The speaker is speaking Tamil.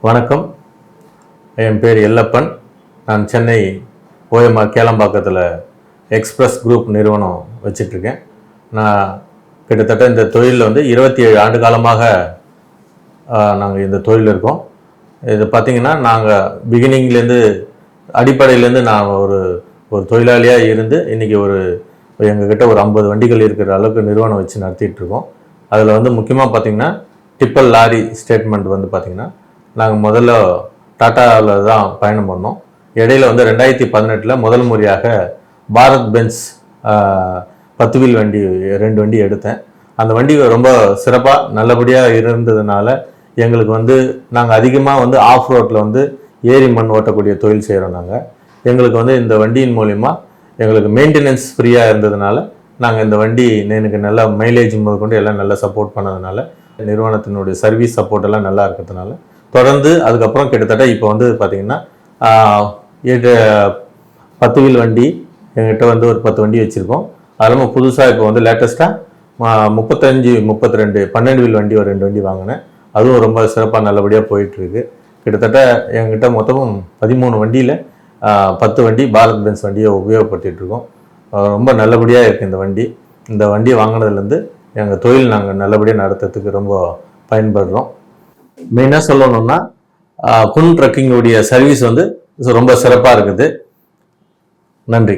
வணக்கம். என் பேர் எல்லப்பன். நான் சென்னை ஓஎம்ஆர் கேளம்பாக்கத்தில் எக்ஸ்பிரஸ் குரூப் நிறுவனம் வச்சிட்ருக்கேன். நான் கிட்டத்தட்ட இந்த தொழிலில் 27 ஆண்டு காலமாக நாங்கள் இந்த தொழில் இருக்கோம். இது பார்த்திங்கன்னா நாங்கள் பிகினிங்லேருந்து அடிப்படையிலேருந்து நான் ஒரு தொழிலாளியாக இருந்து இன்றைக்கி எங்ககிட்ட ஒரு 50 வண்டிகள் இருக்கிற அளவுக்கு நிறுவனம் வச்சு நடத்திட்டுருக்கோம். அதில் முக்கியமாக பார்த்திங்கன்னா டிப்பர் லாரி ஸ்டேட்மெண்ட் பார்த்திங்கன்னா நாங்கள் முதல்ல டாட்டாவில் தான் பயணம் பண்ணோம். இடையில 2018 முதல் முறையாக பாரத் பென்ஸ் 10 வீல் வண்டி 2 வண்டி எடுத்தேன். அந்த வண்டி ரொம்ப சிறப்பாக நல்லபடியாக இருந்ததுனால எங்களுக்கு நாங்கள் அதிகமாக ஆஃப் ரோட்டில் ஏரி மண் ஓட்டக்கூடிய தொழில் செய்கிறோம். எங்களுக்கு இந்த வண்டியின் மூலிமா எங்களுக்கு மெயின்டெனன்ஸ் ஃப்ரீயாக இருந்ததுனால நாங்கள் இந்த வண்டி எனக்கு நல்லா மைலேஜ் முதற்கொண்டு எல்லாம் நல்லா சப்போர்ட் பண்ணதுனால நிறுவனத்தினுடைய சர்வீஸ் சப்போர்ட் எல்லாம் நல்லா இருக்கிறதுனால தொடர்ந்து அதுக்கப்புறம் கிட்டத்தட்ட இப்போ பார்த்திங்கன்னா 10 வீல் வண்டி எங்கிட்ட ஒரு 10 வண்டி வச்சுருக்கோம். அது இல்லாமல் புதுசாக இப்போ லேட்டஸ்ட்டாக 35, 32 12 வீல் வண்டி ஒரு 2 வண்டி வாங்கினேன். அதுவும் ரொம்ப சிறப்பாக நல்லபடியாக போயிட்டுருக்கு. கிட்டத்தட்ட எங்கிட்ட மொத்தமும் 13 வண்டியில் 10 வண்டி பாரத் பென்ஸ் வண்டியை உபயோகப்படுத்திகிட்ருக்கோம். ரொம்ப நல்லபடியாக இருக்குது இந்த வண்டி. இந்த வண்டியை வாங்கினதுலேருந்து எங்கள் தொழில் நாங்கள் நல்லபடியாக நடத்துறதுக்கு ரொம்ப பயன்படுறோம். மெயினாக சொல்லணும்னா குன் ட்ரக்கிங்குடைய சர்வீஸ் ரொம்ப சிறப்பாக இருக்குது. நன்றி.